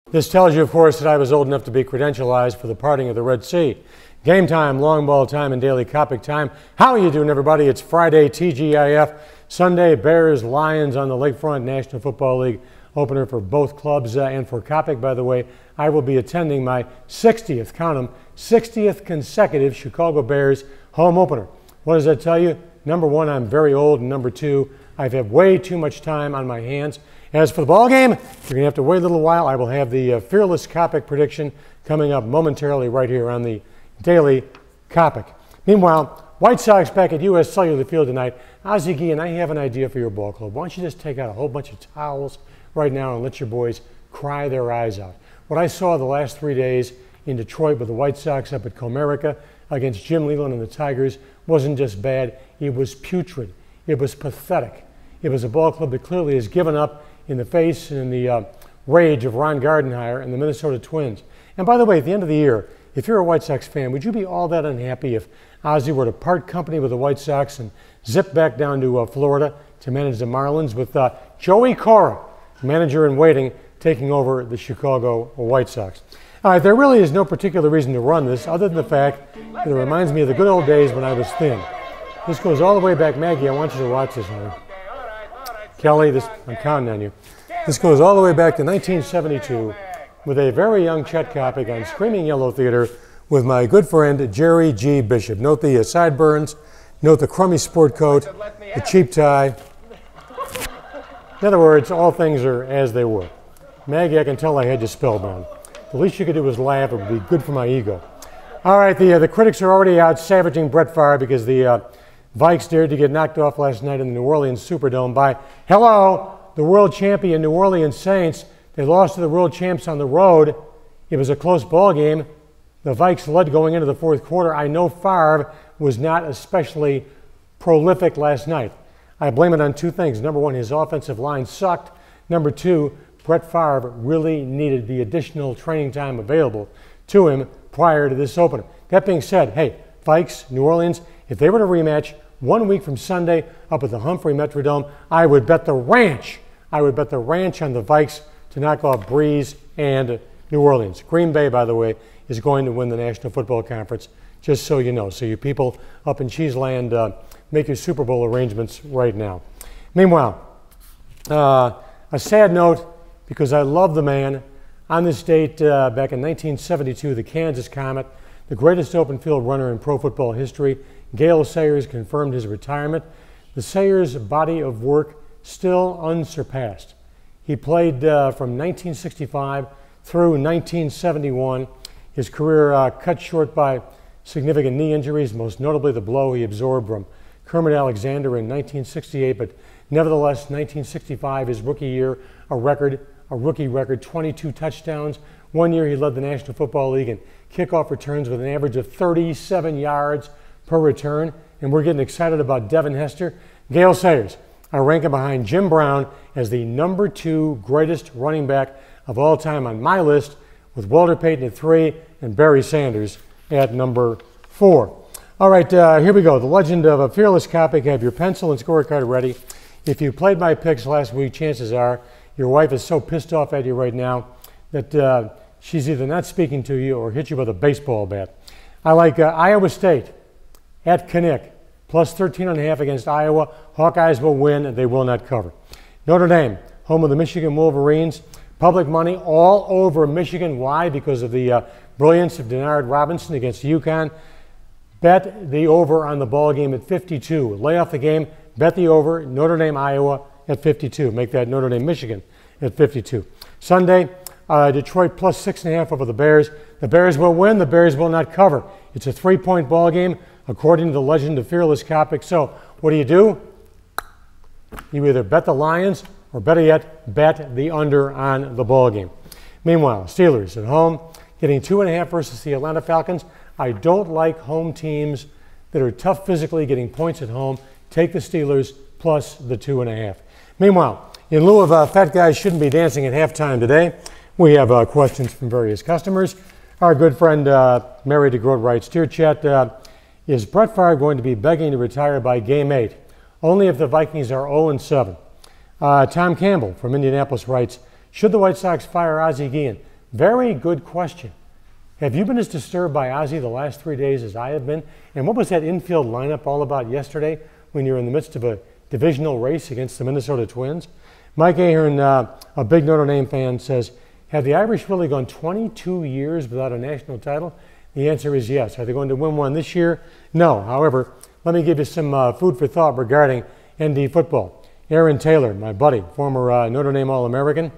This tells you, of course, that I was old enough to be credentialized for the parting of the Red Sea. Game time, long ball time, and Daily Coppock time. How are you doing, everybody? It's Friday, TGIF. Sunday, Bears, Lions on the Lakefront National Football League opener for both clubs. And for Coppock, by the way, I will be attending my 60th, count 'em, 60th consecutive Chicago Bears home opener. What does that tell you? Number one, I'm very old, and number two, I've had way too much time on my hands. As for the ball game, you're going to have to wait a little while. I will have the Fearless Coppock prediction coming up momentarily right here on the Daily Coppock. Meanwhile, White Sox back at U.S. Cellular Field tonight. Ozzie Guillen, I have an idea for your ball club. Why don't you just take out a whole bunch of towels right now and let your boys cry their eyes out? What I saw the last 3 days in Detroit with the White Sox up at Comerica against Jim Leyland and the Tigers wasn't just bad, it was putrid. It was pathetic. It was a ball club that clearly has given up in the face and in the rage of Ron Gardenhire and the Minnesota Twins. And by the way, at the end of the year, if you're a White Sox fan, would you be all that unhappy if Ozzie were to part company with the White Sox and zip back down to Florida to manage the Marlins with Joey Cora, manager in waiting, taking over the Chicago White Sox? All right, there really is no particular reason to run this other than the fact that it reminds me of the good old days when I was thin. This goes all the way back. Maggie, I want you to watch this, honey. Kelly, I'm counting on you. This goes all the way back to 1972 with a very young Chet Coppock on Screaming Yellow Theater with my good friend Jerry G. Bishop. Note the sideburns, note the crummy sport coat, the cheap tie. In other words, all things are as they were. Maggie, I can tell I had you spellbound. The least you could do was laugh. It would be good for my ego. All right, the critics are already out savaging Brett Favre because the Vikes dared to get knocked off last night in the New Orleans Superdome by, hello, the world champion New Orleans Saints. They lost to the world champs on the road. It was a close ball game. The Vikes led going into the fourth quarter. I know Favre was not especially prolific last night. I blame it on two things. Number one, his offensive line sucked. Number two, Brett Favre really needed the additional training time available to him prior to this opener. That being said, hey, Vikes, New Orleans, if they were to rematch 1 week from Sunday up at the Humphrey Metrodome, I would bet the ranch. I would bet the ranch on the Vikes to knock off Breeze and New Orleans. Green Bay, by the way, is going to win the National Football Conference, just so you know. So you people up in Cheeseland, make your Super Bowl arrangements right now. Meanwhile, a sad note, because I love the man. On this date, back in 1972, the Kansas Comet, the greatest open field runner in pro football history, Gale Sayers confirmed his retirement. The Sayers body of work still unsurpassed. He played from 1965 through 1971. His career cut short by significant knee injuries, most notably the blow he absorbed from Kermit Alexander in 1968, but nevertheless, 1965, his rookie year, a rookie record, 22 touchdowns. One year he led the National Football League in kickoff returns with an average of 37 yards per return, and we're getting excited about Devin Hester. Gale Sayers, I rank him behind Jim Brown as the number 2 greatest running back of all time on my list, with Walter Payton at 3 and Barry Sanders at number 4. All right, here we go. The legend of a Fearless Coppock. Have your pencil and scorecard ready. If you played my picks last week, chances are your wife is so pissed off at you right now that she's either not speaking to you or hit you with a baseball bat. I like Iowa State at Kinnick, plus 13.5 against Iowa. Hawkeyes will win, and they will not cover. Notre Dame, home of the Michigan Wolverines. Public money all over Michigan. Why? Because of the brilliance of Denard Robinson against UConn. Bet the over on the ball game at 52. Lay off the game, bet the over, Notre Dame, Iowa at 52. Make that Notre Dame, Michigan at 52. Sunday, Detroit plus 6.5 over the Bears. The Bears will win, the Bears will not cover. It's a 3-point ball game, according to the legend of Fearless Coppock. So what do? You either bet the Lions or, better yet, bet the under on the ball game. Meanwhile, Steelers at home, getting 2.5 versus the Atlanta Falcons. I don't like home teams that are tough physically getting points at home. Take the Steelers plus the 2.5. Meanwhile, in lieu of fat guys shouldn't be dancing at halftime today, we have questions from various customers. Our good friend Mary DeGroat writes, Dear Chet, is Brett Favre going to be begging to retire by Game 8? Only if the Vikings are 0-7. Tom Campbell from Indianapolis writes, should the White Sox fire Ozzie Guillen? Very good question. Have you been as disturbed by Ozzie the last 3 days as I have been? And what was that infield lineup all about yesterday when you're in the midst of a divisional race against the Minnesota Twins? Mike Ahern, a big Notre Dame fan, says, have the Irish really gone 22 years without a national title? The answer is yes. Are they going to win one this year? No. However, let me give you some food for thought regarding ND football. Aaron Taylor, my buddy, former Notre Dame All-American,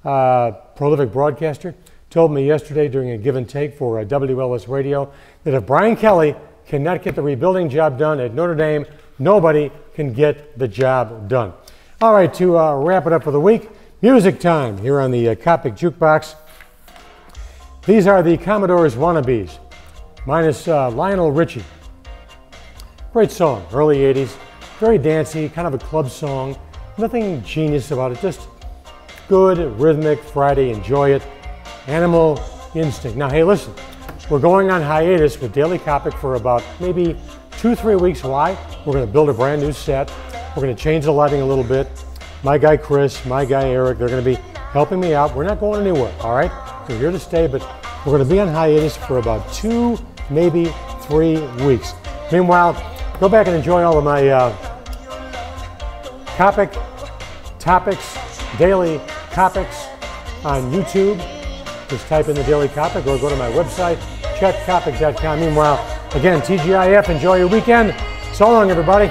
prolific broadcaster, told me yesterday during a give and take for WLS Radio that if Brian Kelly cannot get the rebuilding job done at Notre Dame, nobody can get the job done. All right, to wrap it up for the week, music time here on the Coppock Jukebox. These are the Commodore's Wannabes, minus Lionel Richie. Great song, early 80s, very dancey, kind of a club song. Nothing genius about it, just good, rhythmic Friday, enjoy it. Animal Instinct. Now, hey, listen, we're going on hiatus with Daily Coppock for about maybe 2-3 weeks. Why? We're going to build a brand new set. We're going to change the lighting a little bit. My guy Chris, my guy Eric, they're going to be helping me out. We're not going anywhere, all right? We're here to stay, but we're going to be on hiatus for about 2, maybe 3 weeks. Meanwhile, go back and enjoy all of my Coppock Topics, Daily Coppocs on YouTube. Just type in the Daily Coppock or go to my website, chatcoppock.com. Meanwhile, again, TGIF, enjoy your weekend. So long, everybody.